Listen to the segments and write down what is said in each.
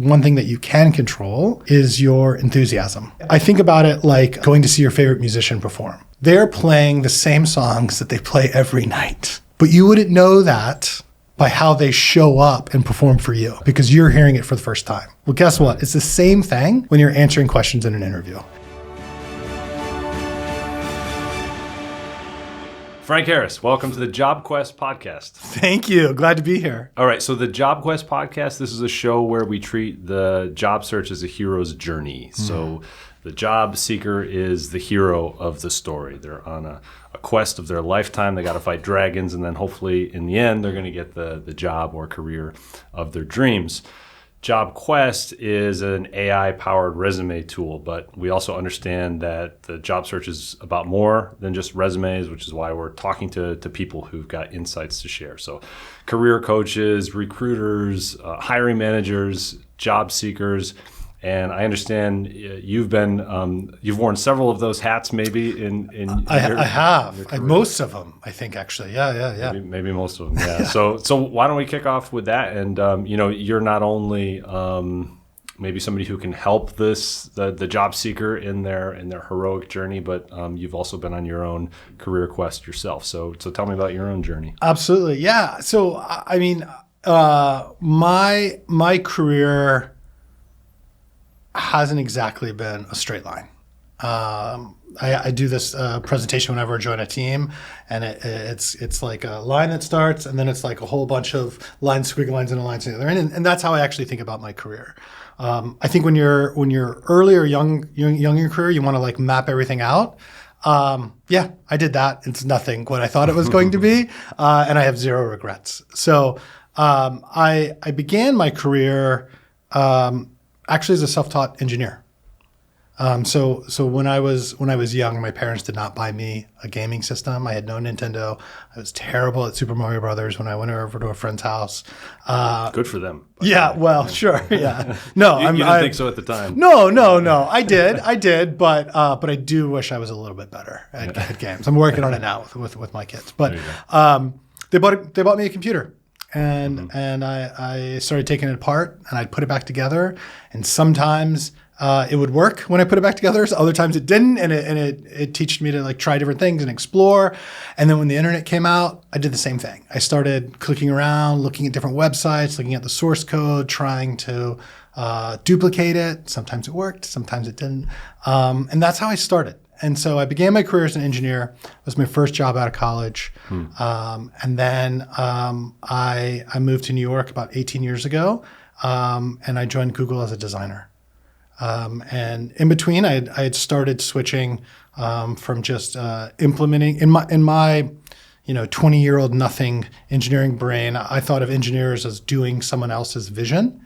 One thing that you can control is your enthusiasm. I think about it like going to see your favorite musician perform. They're playing the same songs that they play every night, but you wouldn't know that by how they show up and perform for you because you're hearing it for the first time. Well, guess what? It's the same thing when you're answering questions in an interview. Frank Harris, welcome to the JobQuest Podcast. Thank you. Glad to be here. All right, so the JobQuest Podcast, this is a show where we treat the job search as a hero's journey. So the job seeker is the hero of the story. They're on a quest of their lifetime. They got to fight dragons, and then hopefully in the end, they're going to get the job or career of their dreams. JobQuest is an AI-powered resume tool, but we also understand that the job search is about more than just resumes, which is why we're talking to people who've got insights to share. So career coaches, recruiters, hiring managers, job seekers. And I understand you've worn several of those hats, maybe I have most of them. I think actually, yeah. Maybe most of them, yeah. So why don't we kick off with that? And you're not only maybe somebody who can help the job seeker in their heroic journey, but you've also been on your own career quest yourself. So tell me about your own journey. Absolutely, yeah. So I mean, my career hasn't exactly been a straight line. I do this presentation whenever I join a team, and it's like a line that starts, and then it's like a whole bunch of lines, squiggly lines, and lines together, and that's how I actually think about my career. I think when you're early or young in your career, you want to like map everything out. Yeah, I did that. It's nothing what I thought it was going to be, and I have zero regrets. So I began my career actually as a self-taught engineer. So when I was young, my parents did not buy me a gaming system. I had no Nintendo. I was terrible at Super Mario Brothers when I went over to a friend's house. Good for them. Yeah, well, sure, yeah. No, you didn't think so at the time. No. I did, but I do wish I was a little bit better at games. I'm working on it now with my kids. But they bought me a computer. And I started taking it apart, and I'd put it back together. And sometimes it would work when I put it back together. So other times it didn't, and it taught me to like try different things and explore. And then when the internet came out, I did the same thing. I started clicking around, looking at different websites, looking at the source code, trying to duplicate it. Sometimes it worked, sometimes it didn't. And that's how I started. And so I began my career as an engineer. It was my first job out of college. And then I moved to New York about 18 years ago, and I joined Google as a designer. And in between, I had started switching from just implementing in my 20-year-old nothing engineering brain. I thought of engineers as doing someone else's vision.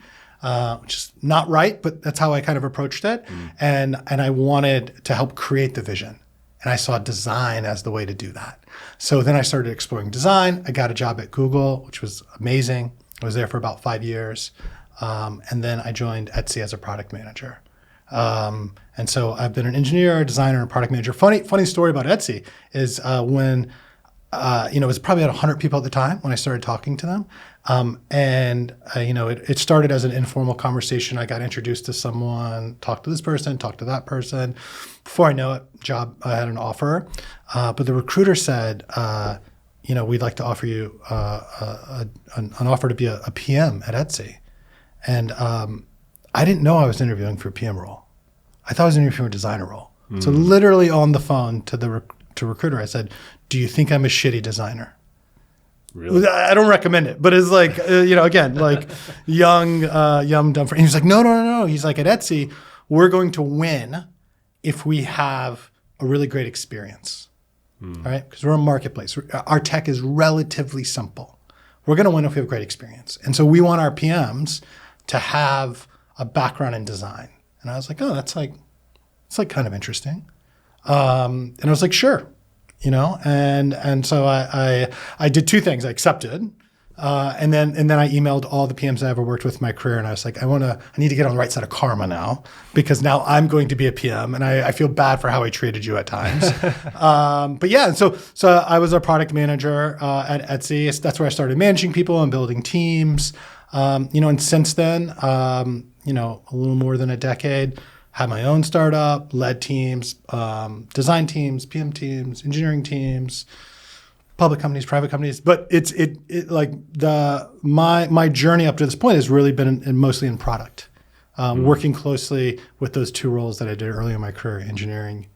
Which is not right, but that's how I kind of approached it. And I wanted to help create the vision. And I saw design as the way to do that. So then I started exploring design. I got a job at Google, which was amazing. I was there for about 5 years. And then I joined Etsy as a product manager. And so I've been an engineer, a designer, and a product manager. Funny story about Etsy is when it was probably about 100 people at the time when I started talking to them. It started as an informal conversation. I got introduced to someone, talked to this person, talked to that person. Before I know it, I had an offer. But the recruiter said, we'd like to offer you an offer to be a PM at Etsy. And I didn't know I was interviewing for a PM role. I thought I was interviewing for a designer role. So literally on the phone to recruiter, I said, "Do you think I'm a shitty designer?" Really? I don't recommend it, but it's like, again, like young, dumb. He was like, no. He's like, at Etsy, we're going to win if we have a really great experience, right? Because we're a marketplace. Our tech is relatively simple. We're going to win if we have great experience. And so we want our PMs to have a background in design. And I was like, oh, it's like kind of interesting. And I was like, sure. And so I did two things. I accepted, and then I emailed all the PMs I ever worked with in my career, and I was like, I need to get on the right side of karma now, because now I'm going to be a PM, and I feel bad for how I treated you at times. But yeah, so I was a product manager at Etsy. That's where I started managing people and building teams. And since then, a little more than a decade, had my own startup, led teams, design teams, PM teams, engineering teams, public companies, private companies. But my journey up to this point has really been mostly in product, working closely with those two roles that I did early in my career, engineering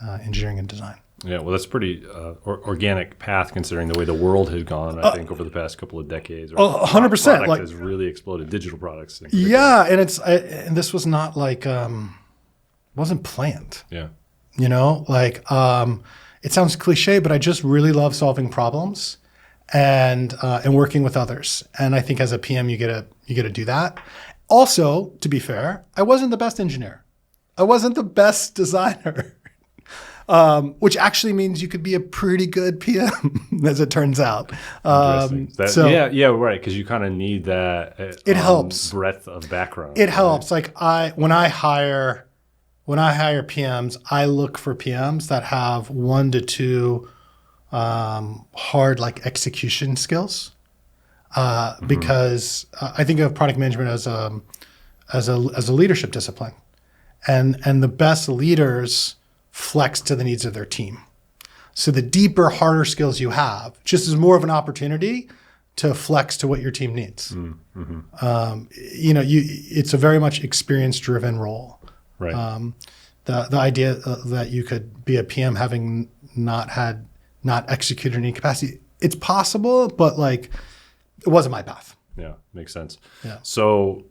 and design. Yeah, well, that's a pretty organic path considering the way the world has gone, I think, over the past couple of decades. 100%. Product has really exploded, digital products. Yeah, and and this was not wasn't planned. Yeah. It sounds cliche, but I just really love solving problems and working with others. And I think as a PM, you get to do that. Also, to be fair, I wasn't the best engineer. I wasn't the best designer. Which actually means you could be a pretty good PM, as it turns out. Right, because you kind of need that. It helps. Breadth of background. It helps. When I hire PMs, I look for PMs that have 1 to 2 hard execution skills, because I think of product management as a leadership discipline, and the best leaders flex to the needs of their team. So the deeper, harder skills you have, just is more of an opportunity to flex to what your team needs. It's a very much experience-driven role. Right. The idea that you could be a PM having not executed any capacity, it's possible, but it wasn't my path. Yeah, makes sense. Yeah. So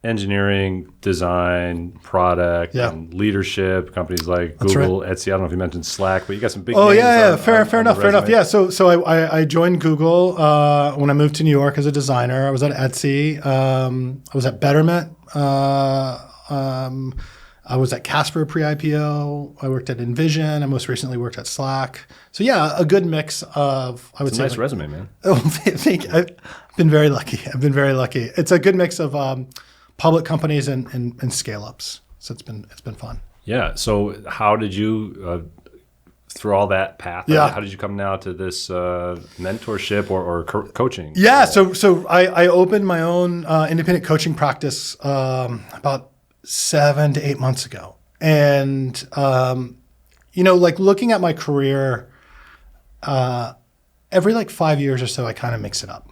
engineering, design, product, and leadership, companies like Google, Etsy. I don't know if you mentioned Slack, but you got some big names. Fair enough. Yeah. So I joined Google when I moved to New York as a designer. I was at Etsy. I was at Betterment. I was at Casper pre-IPO. I worked at Envision. I most recently worked at Slack. So yeah, a good mix of, I would say. Nice resume, man. Oh, thank you. I've been very lucky. It's a good mix of public companies and scale-ups. So it's been fun. Yeah. So how did you, through all that path, how did you come now to this mentorship or coaching? Yeah. So I opened my own independent coaching practice about 7 to 8 months ago. And, looking at my career, every 5 years or so, I kind of mix it up.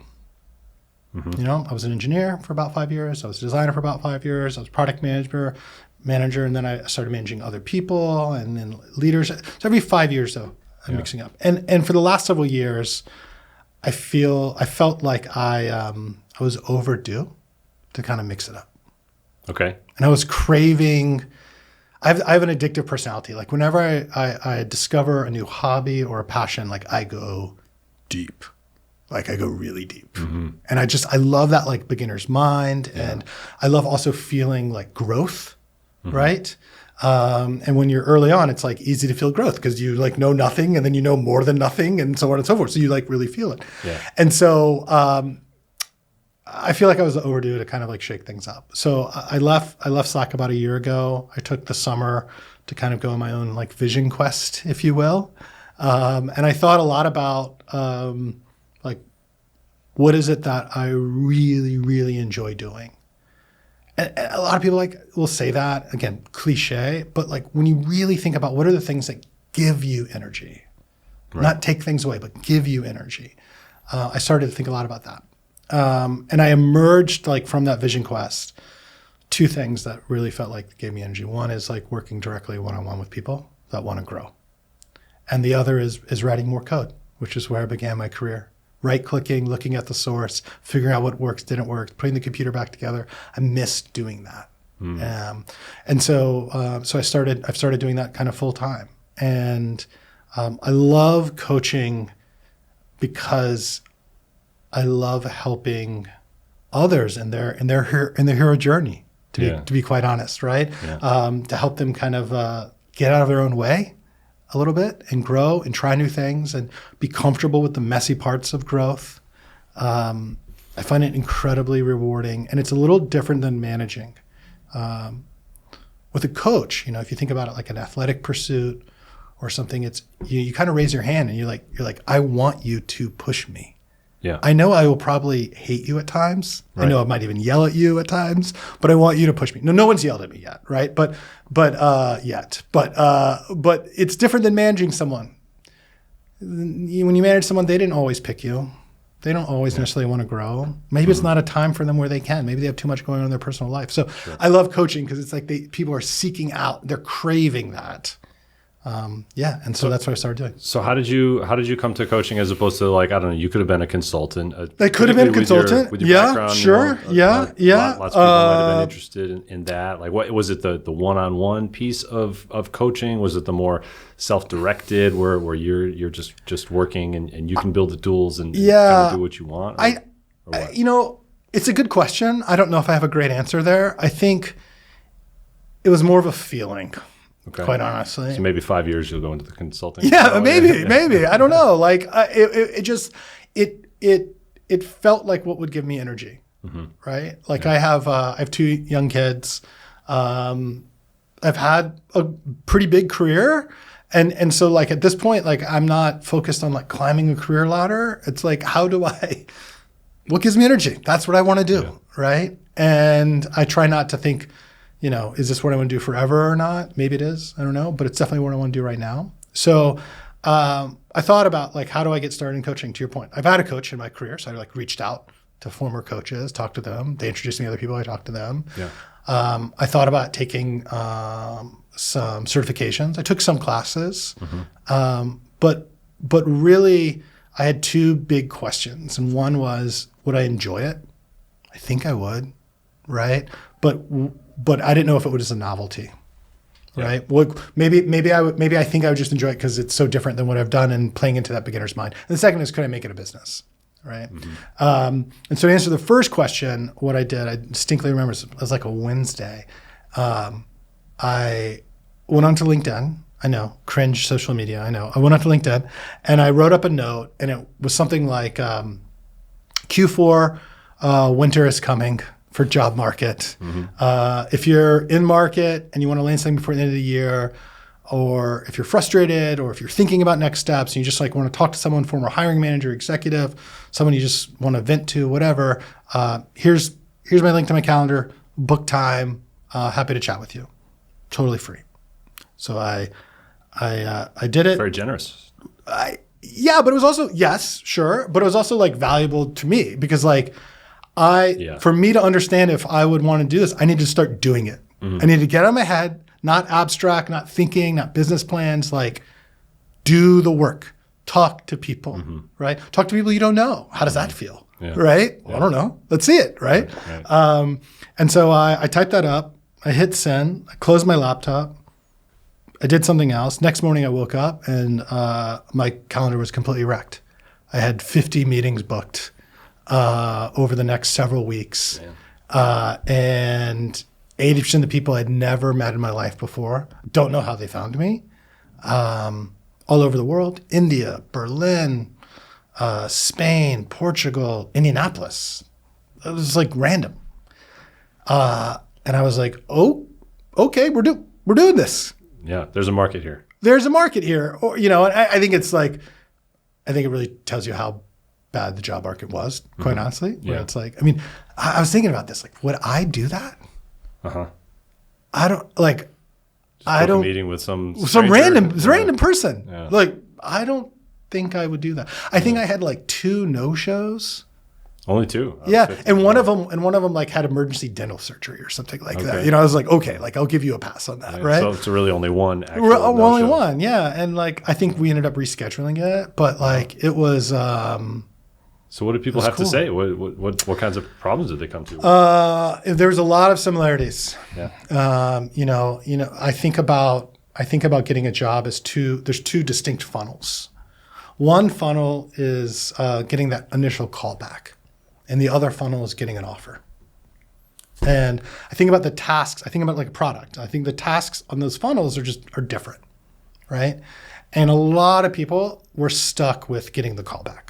I was an engineer for about 5 years. I was a designer for about 5 years. I was product manager, and then I started managing other people and then leaders. So every 5 years, though, I'm mixing up. And for the last several years, I felt like I was overdue to kind of mix it up. Okay. And I was craving. I have an addictive personality. Whenever I discover a new hobby or a passion, I go deep. I go really deep. And I love that beginner's mind. Yeah. And I love also feeling growth, right? And when you're early on, it's easy to feel growth because you know nothing and then you know more than nothing and so on and so forth. So you really feel it. Yeah. And so I feel like I was overdue to kind of shake things up. So I left Slack about a year ago. I took the summer to kind of go on my own vision quest, if you will. And I thought a lot about what is it that I really, really enjoy doing? And a lot of people will say that, again, cliche, but when you really think about what are the things that give you energy, not take things away, but give you energy. I started to think a lot about that. And I emerged from that vision quest, 2 things that really felt gave me energy. One is working directly one-on-one with people that want to grow. And the other is writing more code, which is where I began my career. Right-clicking, looking at the source, figuring out what works, didn't work, putting the computer back together. I missed doing that. And so I've started doing that kind of full time. And I love coaching because I love helping others in their hero journey. To be quite honest, right? Yeah. To help them kind of get out of their own way a little bit and grow and try new things and be comfortable with the messy parts of growth. I find it incredibly rewarding, and it's a little different than managing. With a coach, if you think about it like an athletic pursuit or something, it's you kind of raise your hand and you're like, I want you to push me. Yeah. I know I will probably hate you at times. Right. I know I might even yell at you at times, but I want you to push me. No one's yelled at me yet, right? But it's different than managing someone. When you manage someone, they didn't always pick you. They don't always necessarily want to grow. Maybe it's not a time for them where they can. Maybe they have too much going on in their personal life. So I love coaching because it's like people are seeking out, they're craving that. And so that's what I started doing. So how did you come to coaching as opposed to like, I don't know, you could have been a consultant. I could have been a consultant. With your background, sure. Lots of people might have been interested in that. Like, what was it, the one-on-one piece of coaching? Was it the more self-directed where you're just working and you can build the tools and kind of do what you want? It's a good question. I don't know if I have a great answer there. I think it was more of a feeling. Okay. Quite honestly. So maybe 5 years you'll go into the consulting. Yeah, maybe. I don't know. Like it felt like what would give me energy, right? Like I have 2 young kids. I've had a pretty big career, and so like at this point, like I'm not focused on like climbing a career ladder. It's like what gives me energy? That's what I want to do, right? And I try not to think, is this what I want to do forever or not? Maybe it is. I don't know. But it's definitely what I want to do right now. So I thought about like, how do I get started in coaching? To your point, I've had a coach in my career. So I like reached out to former coaches, talked to them. They introduced me to other people. I talked to them. Yeah. I thought about taking some certifications. I took some classes. But really, I had 2 big questions. And one was, would I enjoy it? I think I would, right? But I didn't know if it was a novelty, right? Well, maybe I think I would just enjoy it because it's so different than what I've done and playing into that beginner's mind. And the second is, could I make it a business, right? And so to answer the first question, what I did, I distinctly remember, it was like a Wednesday. I went onto LinkedIn. I know, cringe social media, I know. I went onto LinkedIn and I wrote up a note, and it was something like Q4, winter is coming for job market. If you're in market and you want to land something before the end of the year, or if you're frustrated, or if you're thinking about next steps and you just like want to talk to someone, former hiring manager, executive, someone you just want to vent to, whatever, here's my link to my calendar, book time, happy to chat with you. Totally free. So I did it. Very generous. But it was also, yes, sure. But it was also like valuable to me because like, for me to understand if I would want to do this, I need to start doing it. I need to get out of my head, not abstract, not thinking, not business plans, like do the work, talk to people, right? Talk to people you don't know. How does that feel, right? Yeah. I don't know. Let's see it, right? And so I typed that up. I hit send. I closed my laptop. I did something else. Next morning I woke up and my calendar was completely wrecked. I had 50 meetings booked over the next several weeks. And 80% of the people I'd never met in my life before, don't know how they found me, all over the world, India, Berlin, Spain, Portugal, Indianapolis. It was like random. And I was like, oh, okay, we're doing this. Yeah, there's a market here. There's a market here. Or, and I think it's like, I think it really tells you how bad the job market was, quite honestly. Where it's like, I mean, I was thinking about this, like, would I do that? I don't like. I don't. Meeting with some random person. Yeah. Like, I don't think I would do that. I think I had like 2 no-shows. Only 2. And one of them like had emergency dental surgery or something like that. I was like, okay, like I'll give you a pass on that, right? So it's really only one. Only one, yeah. And like I think we ended up rescheduling it, but like it was. So what do people have to say? What kinds of problems did they come to? There's a lot of similarities. Yeah. I think about getting a job as there's 2 distinct funnels. One funnel is getting that initial callback, and the other funnel is getting an offer. And I think about the tasks. I think about like a product. I think the tasks on those funnels are different, right? And a lot of people were stuck with getting the callback.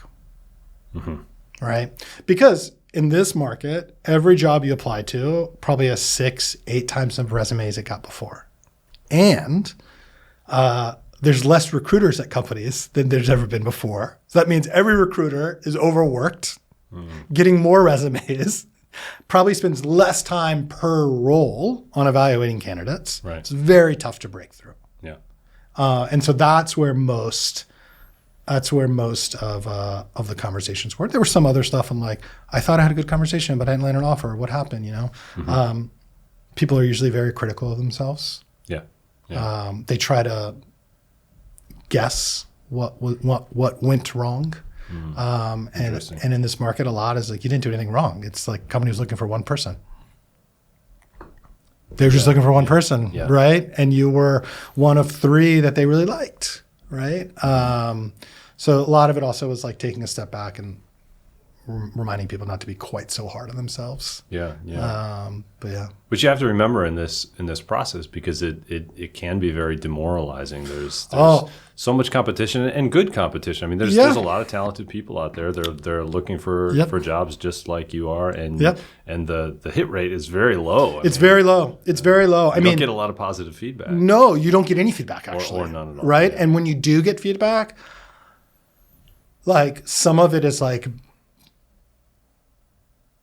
Right? Because in this market, every job you apply to probably has 6-8 times the resumes it got before. And there's less recruiters at companies than there's ever been before. So that means every recruiter is overworked, getting more resumes, probably spends less time per role on evaluating candidates. Right. It's very tough to break through. Yeah. And so that's where most of the conversations were. There was some other stuff. I'm like, I thought I had a good conversation, but I didn't land an offer. What happened? People are usually very critical of themselves. Yeah. Yeah. They try to guess what went wrong. And in this market, a lot is like, you didn't do anything wrong. It's like company was looking for one person. They're just looking for one person, right? And you were one of 3 that they really liked, right? So a lot of it also was like taking a step back and reminding people not to be quite so hard on themselves. Yeah. But you have to remember in this process, because it can be very demoralizing. There's so much competition, and good competition. I mean, there's a lot of talented people out there. They're looking for jobs just like you are, and the hit rate is very low. It's very low. It's very low. You don't get a lot of positive feedback. No, you don't get any feedback actually, or none at all. Right? Yeah. And when you do get feedback, like some of it is like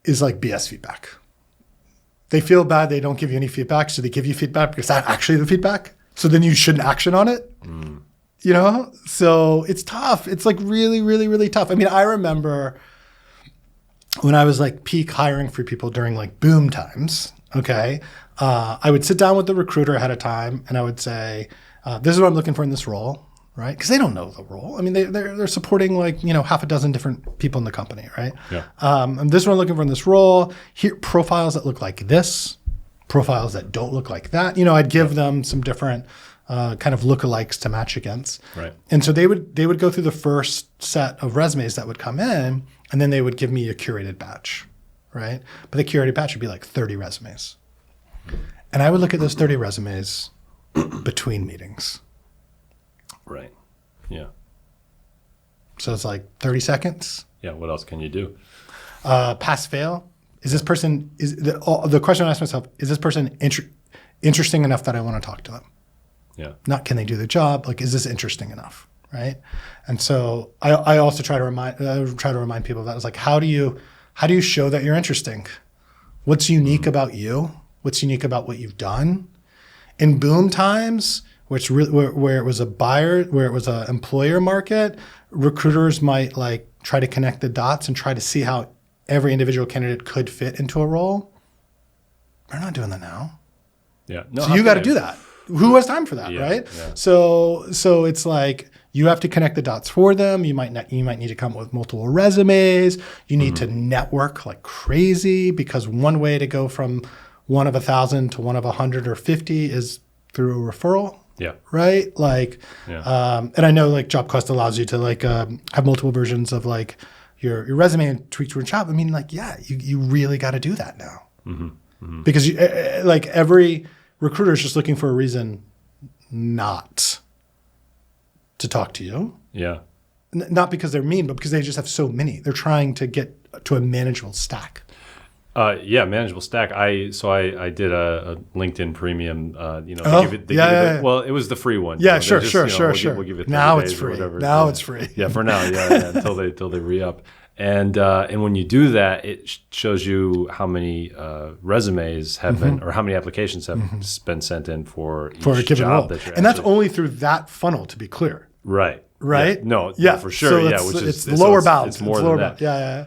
BS feedback. They feel bad they don't give you any feedback, so they give you feedback because that's actually the feedback. So then you shouldn't action on it. So it's tough. It's like really, really, really tough. I mean, I remember when I was like peak hiring for people during like boom times, okay, I would sit down with the recruiter ahead of time and I would say, this is what I'm looking for in this role. Right? Because they don't know the role. I mean, they're supporting like, half a dozen different people in the company, right? Yeah. And this is what I'm looking for in this role. Here, profiles that look like this, profiles that don't look like that. I'd give them some different kind of lookalikes to match against. Right. And so they would go through the first set of resumes that would come in, and then they would give me a curated batch, right? But the curated batch would be like 30 resumes. And I would look at those 30 resumes between meetings. Right. Yeah. So it's like 30 seconds. Yeah. What else can you do? Pass fail. Is this person, the question I ask myself, is this person interesting enough that I want to talk to them? Yeah. Not can they do the job? Like, is this interesting enough? Right. And so I also try to remind people of that. It's like, how do you show that you're interesting? What's unique about you? What's unique about what you've done? In boom times, where it was an employer market, recruiters might like try to connect the dots and try to see how every individual candidate could fit into a role. They're not doing that now. Yeah. No, so you got to do that. Who has time for that, right? Yeah. So it's like you have to connect the dots for them. You might need to come up with multiple resumes. You need to network like crazy, because one way to go from one of 1,000 to one of 100 or 50 is through a referral. Yeah. Right. Like, and I know like JobQuest allows you to like have multiple versions of like your resume and tweak to a job. I mean, like, you really got to do that now, because like every recruiter is just looking for a reason not to talk to you. Yeah. Not because they're mean, but because they just have so many. They're trying to get to a manageable stack. Manageable stack. I did a LinkedIn Premium. Well, it was the free one. Yeah, sure. We'll give it now it's days free. Or whatever. Now it's free. Yeah, for now. Yeah, until they re-up. And when you do that, it shows you how many resumes have been, or how many applications have been sent in for each a given job role. that you're. And that's only through that funnel, to be clear. Right. Right? Yeah. No, for sure. So it's the lower bound. It's more than that. Yeah.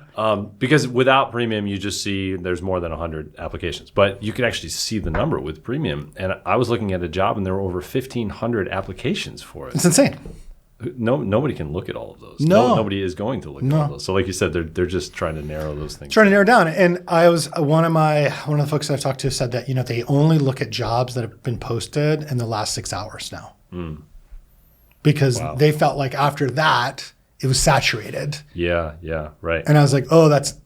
Because without premium, you just see there's more than 100 applications. But you could actually see the number with premium. And I was looking at a job, and there were over 1,500 applications for it. It's insane. Nobody can look at all of those. No. Nobody is going to look at all those. So like you said, they're just trying to narrow those things. Trying to narrow down. And I was one of the folks I've talked to said that, they only look at jobs that have been posted in the last 6 hours now. Because they felt like after that, it was saturated. Yeah, right. And I was like,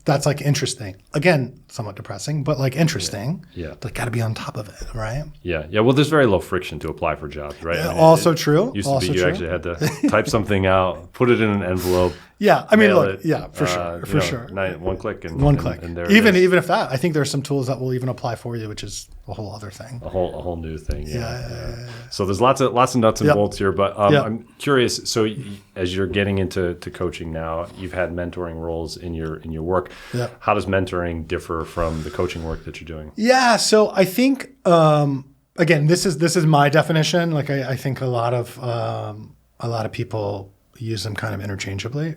that's like interesting. Again, somewhat depressing, but like interesting. Yeah. Like got to be on top of it, right? Yeah. Well, there's very low friction to apply for jobs, right? Also true. Used to also be you true. actually had to type something out, put it in an envelope. Yeah, I mean, mail look, it, yeah, for sure, for sure. One click and One click. and there even it is. even if that, I think there's some tools that will even apply for you, which is a whole other thing. A whole new thing. Yeah. So there's lots of nuts and Yep. bolts here, but Yep. I'm curious. So as you're getting into coaching now, you've had mentoring roles in your work. Yep. How does mentoring differ from the coaching work that you're doing? Yeah, so I think again, this is my definition. Like I think a lot of people use them kind of interchangeably.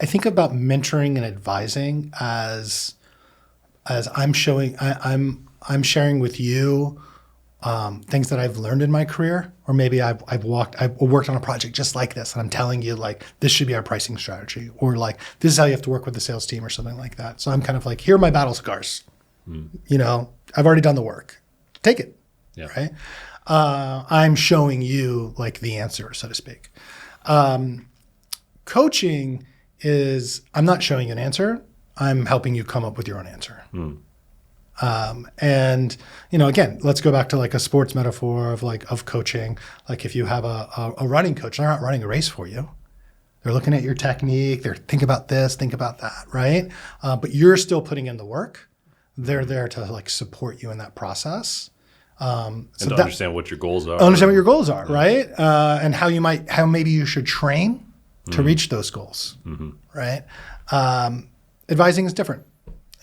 I think about mentoring and advising as I'm sharing with you things that I've learned in my career, or maybe I've worked on a project just like this, and I'm telling you like this should be our pricing strategy, or like this is how you have to work with the sales team, or something like that. So I'm kind of like, here are my battle scars. You know, I've already done the work. Take it. Yeah. Right. I'm showing you like the answer, so to speak. Coaching is, I'm not showing you an answer. I'm helping you come up with your own answer. And, you know, again, let's go back to like a sports metaphor of coaching. Like if you have a running coach, they're not running a race for you. They're looking at your technique. They're think about this, think about that, right? But you're still putting in the work. They're there to like support you in that process. And to understand what your goals are. Understand what your goals are, right? And how maybe you should train to reach those goals, right? Advising is different.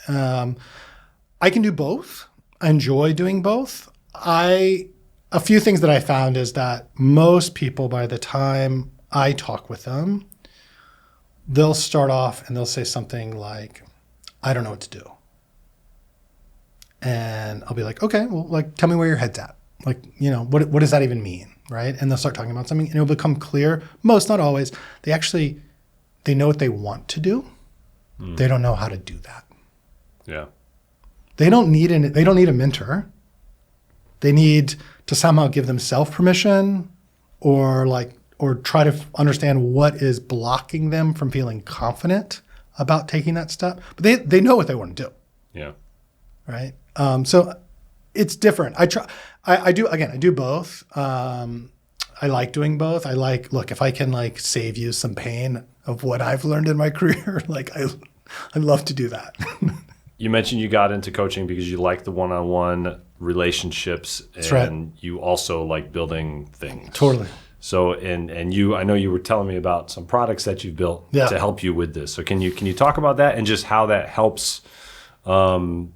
I can do both. I enjoy doing both. A few things that I found is that most people, by the time I talk with them, they'll start off and they'll say something like, I don't know what to do. And I'll be like, okay, well, like, tell me where your head's at. Like, you know, what does that even mean, right? And they'll start talking about something, and it'll become clear. Most, not always, they know what they want to do. They don't know how to do that. Yeah. They don't need a mentor. They need to somehow give themselves permission, or try to understand what is blocking them from feeling confident about taking that step. But they know what they want to do. Yeah. Right. So it's different. I do both. I like doing both. Look, if I can like save you some pain of what I've learned in my career, like I love to do that. You mentioned you got into coaching because you like the one-on-one relationships, That's and right. you also like building things. Totally. So, and I know you were telling me about some products that you've built to help you with this. So can you talk about that and just how that helps the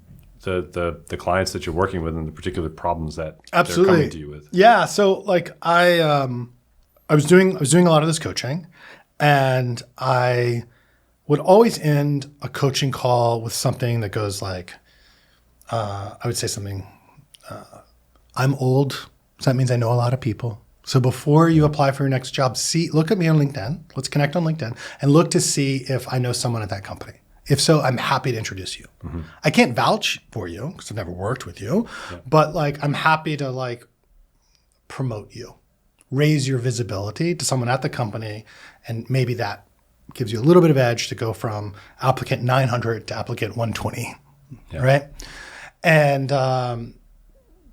clients that you're working with and the particular problems that they're coming to you with? Yeah. So like I was doing a lot of this coaching, and I would always end a coaching call with something that goes like, I would say something, I'm old, so that means I know a lot of people. So before you apply for your next job, look at me on LinkedIn. Let's connect on LinkedIn and look to see if I know someone at that company. If so, I'm happy to introduce you. I can't vouch for you because I've never worked with you, but like I'm happy to like promote you, raise your visibility to someone at the company, and maybe that gives you a little bit of edge to go from applicant 900 to applicant 120, right? And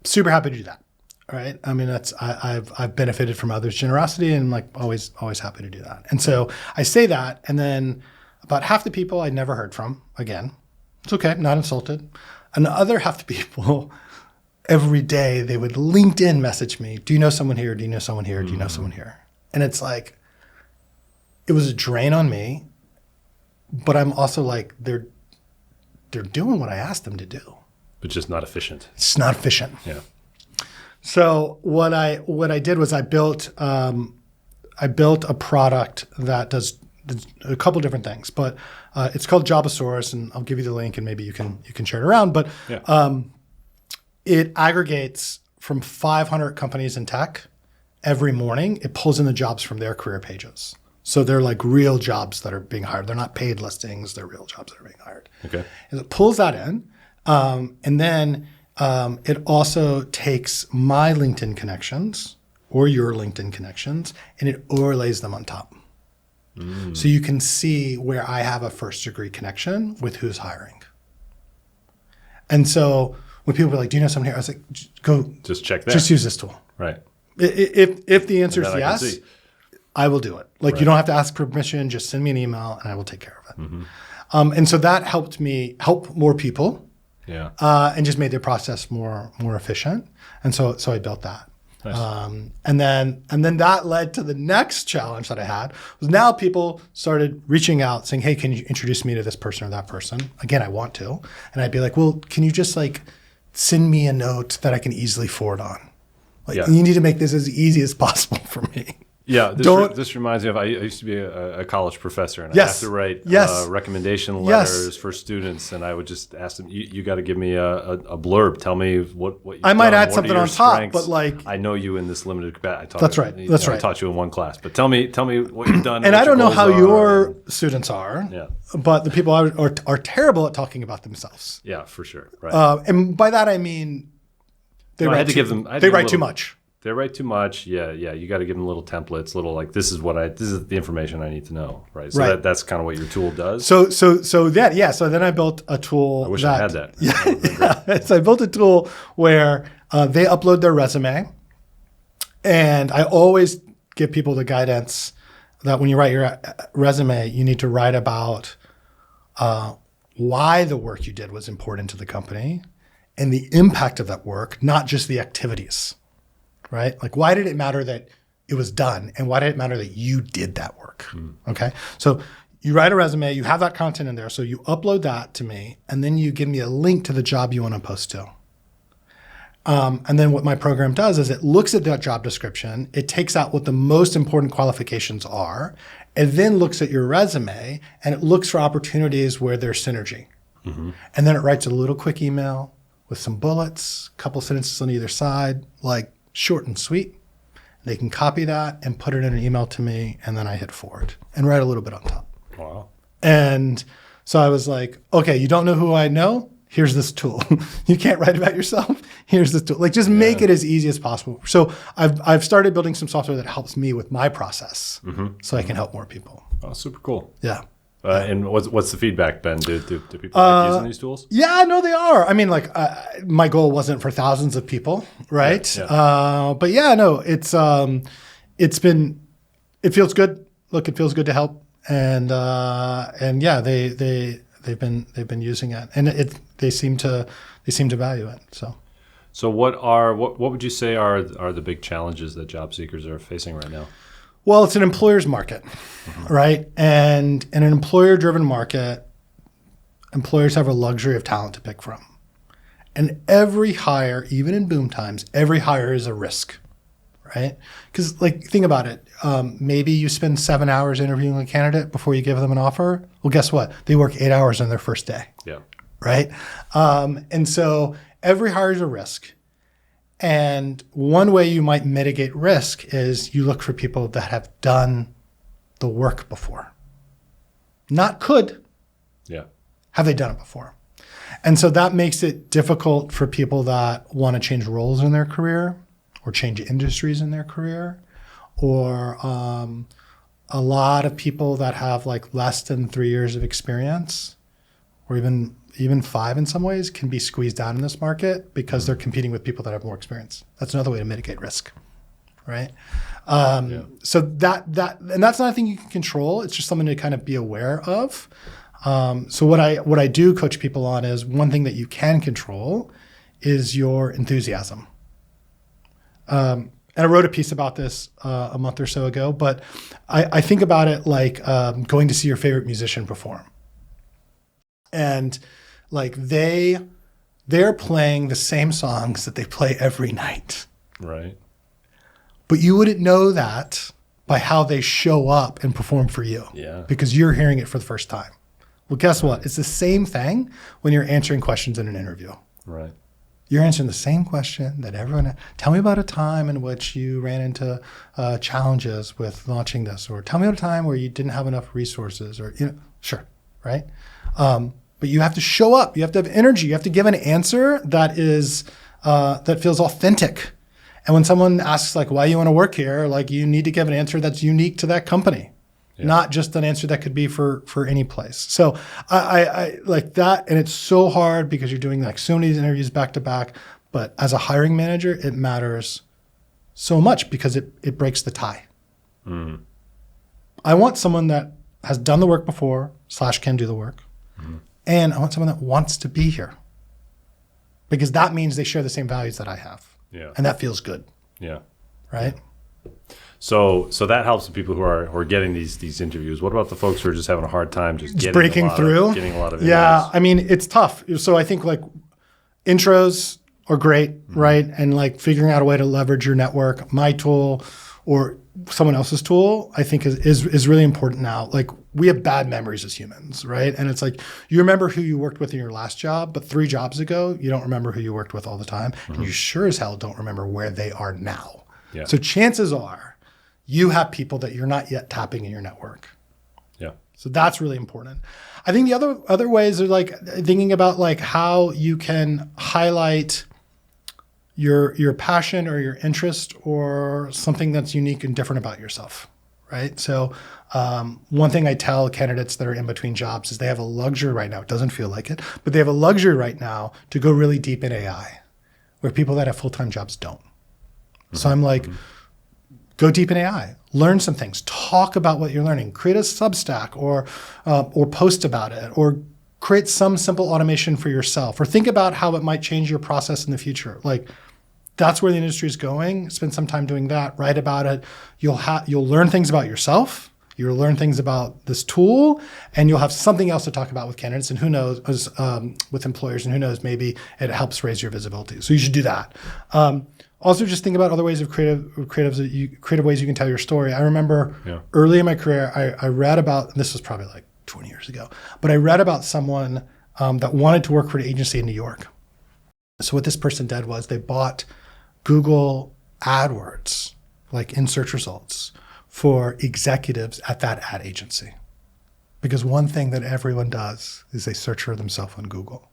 super happy to do that, right? I mean, I've benefited from others' generosity, and I'm like always happy to do that. And so I say that, and then about half the people I never heard from again. It's okay, not insulted. And the other half the people, every day they would LinkedIn message me, do you know someone here? Do you know someone here? Do you know someone here? And it's like, it was a drain on me, but I'm also like, they're doing what I asked them to do. But just not efficient. It's not efficient. Yeah. So what I did was I built a product that does a couple different things, but it's called JobQuest, and I'll give you the link, and maybe you can share it around. But it aggregates from 500 companies in tech every morning. It pulls in the jobs from their career pages. So they're like real jobs that are being hired. They're not paid listings. They're real jobs that are being hired. Okay. And it pulls that in. And then it also takes my LinkedIn connections or your LinkedIn connections, and it overlays them on top. So you can see where I have a first degree connection with who's hiring. And so when people are like, do you know someone here? I was like, go. Just check that. Just use this tool. Right. If the answer is I yes, I will do it. Like you don't have to ask permission. Just send me an email and I will take care of it. And so that helped me help more people. Yeah. And just made their process more efficient. And so I built that. Nice. And then that led to the next challenge that I had was now people started reaching out saying, hey, can you introduce me to this person or that person? Again, I want to. And I'd be like, well, can you just like send me a note that I can easily forward on? Like you need to make this as easy as possible for me. Yeah, this reminds me of I used to be a college professor, and I have to write recommendation letters for students, and I would just ask them, "You got to give me a blurb. Tell me what you've I might done, add something on top, but like I know you in this limited capacity. That's right. I taught you in one class, but tell me what you've done. And I don't know how your students are, yeah, but the people are terrible at talking about themselves. Yeah, for sure. Right. And by that I mean they write too much. They write too much. Yeah. You got to give them little templates, like this is the information I need to know, right? So that's kind of what your tool does. So then I built a tool. I wish I had that. Yeah. So I built a tool where they upload their resume, and I always give people the guidance that when you write your resume, you need to write about why the work you did was important to the company and the impact of that work, not just the activities. Right? Like, why did it matter that it was done? And why did it matter that you did that work? Okay. So you write a resume, you have that content in there. So you upload that to me, and then you give me a link to the job you want to post to. And then what my program does is it looks at that job description, it takes out what the most important qualifications are, and then looks at your resume, and it looks for opportunities where there's synergy. And then it writes a little quick email with some bullets, a couple sentences on either side, like, short and sweet. They can copy that and put it in an email to me, and then I hit forward and write a little bit on top. Wow. And so I was like, okay, you don't know who I know? Here's this tool. You can't write about yourself? Here's this tool. Like, just make it as easy as possible. So I've started building some software that helps me with my process so I can help more people. Oh, super cool. Yeah. And what's the feedback been? Do people like using these tools? Yeah, no, they are. I mean, like my goal wasn't for thousands of people, right? Yeah. But yeah, no, it feels good. Look, it feels good to help, and yeah, they've been using it, and they seem to value it. So what would you say are the big challenges that job seekers are facing right now? Well, it's an employer's market, right? And in an employer-driven market, employers have a luxury of talent to pick from. And every hire, even in boom times, every hire is a risk, right? Because, like, think about it. Maybe you spend 7 hours interviewing a candidate before you give them an offer. Well, guess what? They work 8 hours on their first day. Yeah. Right? And so every hire is a risk. And one way you might mitigate risk is you look for people that have done the work before. Not could. Yeah. Have they done it before? And so that makes it difficult for people that want to change roles in their career or change industries in their career, or a lot of people that have like less than 3 years of experience, or even 5 in some ways, can be squeezed out in this market because they're competing with people that have more experience. That's another way to mitigate risk, right? So and that's not a thing you can control. It's just something to kind of be aware of. So what I do coach people on is one thing that you can control is your enthusiasm. And I wrote a piece about this a month or so ago, but I think about it like going to see your favorite musician perform. And like they're playing the same songs that they play every night. Right. But you wouldn't know that by how they show up and perform for you. Yeah. Because you're hearing it for the first time. Well, guess what? It's the same thing when you're answering questions in an interview. Right. You're answering the same question that everyone. Tell me about a time in which you ran into challenges with launching this, or tell me about a time where you didn't have enough resources, or sure, right? But you have to show up. You have to have energy. You have to give an answer that is that feels authentic. And when someone asks like why you want to work here, like you need to give an answer that's unique to that company. not just an answer that could be for any place. So I like that. And it's so hard because you're doing like so many interviews back to back. But as a hiring manager, it matters so much because it breaks the tie. Mm. I want someone that has done the work before / can do the work. Mm. And I want someone that wants to be here because that means they share the same values that I have. Yeah. And that feels good. Yeah. Right. So that helps the people who are getting these interviews. What about the folks who are just having a hard time just breaking through? Getting a lot of yeah. I mean, it's tough. So I think like intros are great, right? And like figuring out a way to leverage your network, my tool or someone else's tool, I think is really important now. Like we have bad memories as humans, right? And it's like you remember who you worked with in your last job, but 3 jobs ago, you don't remember who you worked with all the time. Mm-hmm. And you sure as hell don't remember where they are now. Yeah. So chances are you have people that you're not yet tapping in your network. Yeah. So that's really important. I think the other ways are like thinking about like how you can highlight your passion or your interest or something that's unique and different about yourself, right? So one thing I tell candidates that are in between jobs is they have a luxury right now. It doesn't feel like it, but they have a luxury right now to go really deep in AI, where people that have full-time jobs don't. Mm-hmm. So I'm like, go deep in AI, learn some things, talk about what you're learning, create a Substack or post about it, or create some simple automation for yourself, or think about how it might change your process in the future. Like that's where the industry is going. Spend some time doing that, write about it. You'll learn things about yourself. You'll learn things about this tool, and you'll have something else to talk about with candidates, and who knows, with employers, and who knows, maybe it helps raise your visibility. So you should do that. Also, just think about other ways of creative ways you can tell your story. I remember early in my career, I read about, this was probably like 20 years ago, but I read about someone that wanted to work for an agency in New York. So what this person did was they bought Google AdWords, like in search results, for executives at that ad agency. Because one thing that everyone does is they search for themselves on Google.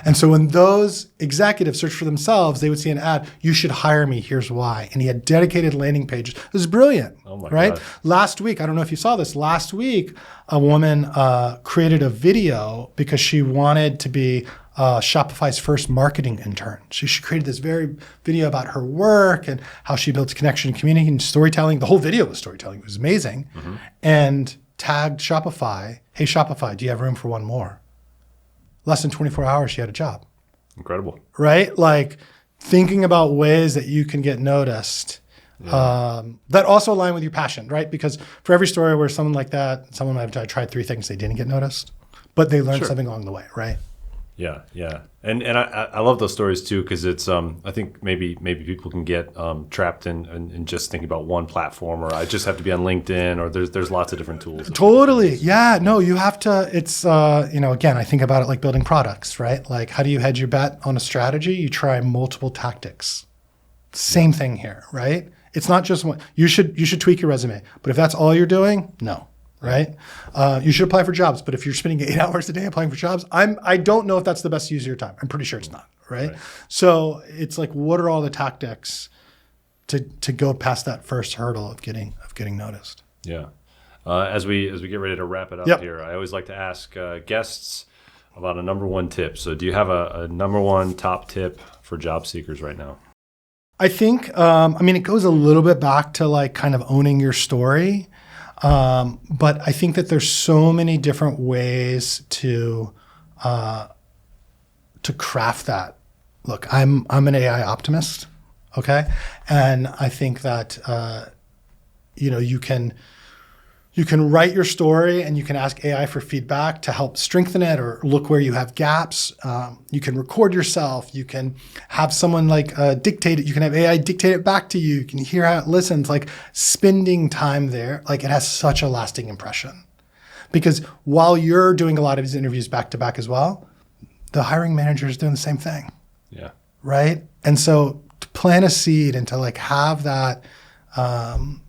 And so when those executives search for themselves, they would see an ad, you should hire me, here's why. And he had dedicated landing pages. It was brilliant, right? God. Last week, I don't know if you saw this, last week, a woman created a video because she wanted to be Shopify's first marketing intern. So she created this very video about her work and how she builds connection, community, and storytelling. The whole video was storytelling. It was amazing. Mm-hmm. And tagged Shopify, hey, Shopify, do you have room for one more? Less than 24 hours, she had a job. Incredible. Right? Like thinking about ways that you can get noticed that also align with your passion, right? Because for every story where someone like that, someone might have tried 3 things, they didn't get noticed, but they learned something along the way, right? Yeah, yeah. And I love those stories too, because it's I think maybe people can get trapped in just thinking about one platform, or I just have to be on LinkedIn, or there's lots of different tools. Totally. Yeah. No, you have to, it's again, I think about it like building products, right? Like how do you hedge your bet on a strategy? You try multiple tactics. Same thing here, right? It's not just one. You should tweak your resume, but if that's all you're doing, no. Right? You should apply for jobs, but if you're spending 8 hours a day applying for jobs, I don't know if that's the best use of your time. I'm pretty sure it's not, right? So it's like, what are all the tactics to go past that first hurdle of getting noticed? Yeah. As we get ready to wrap it up here, I always like to ask guests about a number one tip. So do you have a number one top tip for job seekers right now? I think, it goes a little bit back to like kind of owning your story. But I think that there's so many different ways to craft that. Look, I'm an AI optimist, okay, and I think that you can write your story and you can ask AI for feedback to help strengthen it or look where you have gaps. You can record yourself. You can have someone dictate it. You can have AI dictate it back to you. You can hear how it listens. Like spending time there, like it has such a lasting impression. Because while you're doing a lot of these interviews back to back as well, the hiring manager is doing the same thing. Yeah. Right? And so to plant a seed and to like have that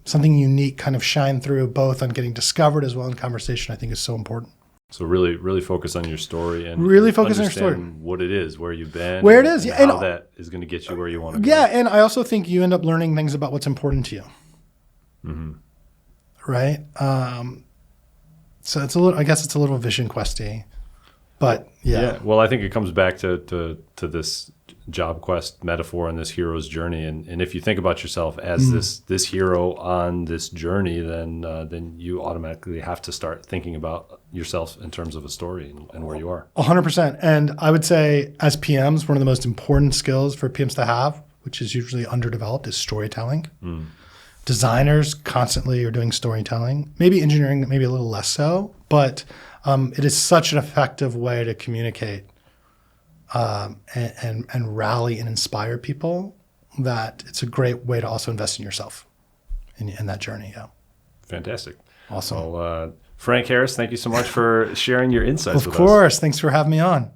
something unique kind of shine through both on getting discovered as well in conversation, I think is so important. So really, really focus on your story and really focus on your story, what it is, where you've been, where it is, and how that is going to get you where you want to go. Yeah, and I also think you end up learning things about what's important to you. Mm-hmm. right? So it's a little, I guess it's a little vision questy, but yeah. Well, I think it comes back to this JobQuest metaphor and this hero's journey. And if you think about yourself as this hero on this journey, then you automatically have to start thinking about yourself in terms of a story and where you are. 100%. And I would say as PMs, one of the most important skills for PMs to have, which is usually underdeveloped, is storytelling. Designers constantly are doing storytelling. Maybe engineering, maybe a little less so, but it is such an effective way to communicate and rally and inspire people that it's a great way to also invest in yourself in that journey. Yeah. Fantastic. Awesome. Well, Frank Harris, thank you so much for sharing your insights with us. Of course. Thanks for having me on.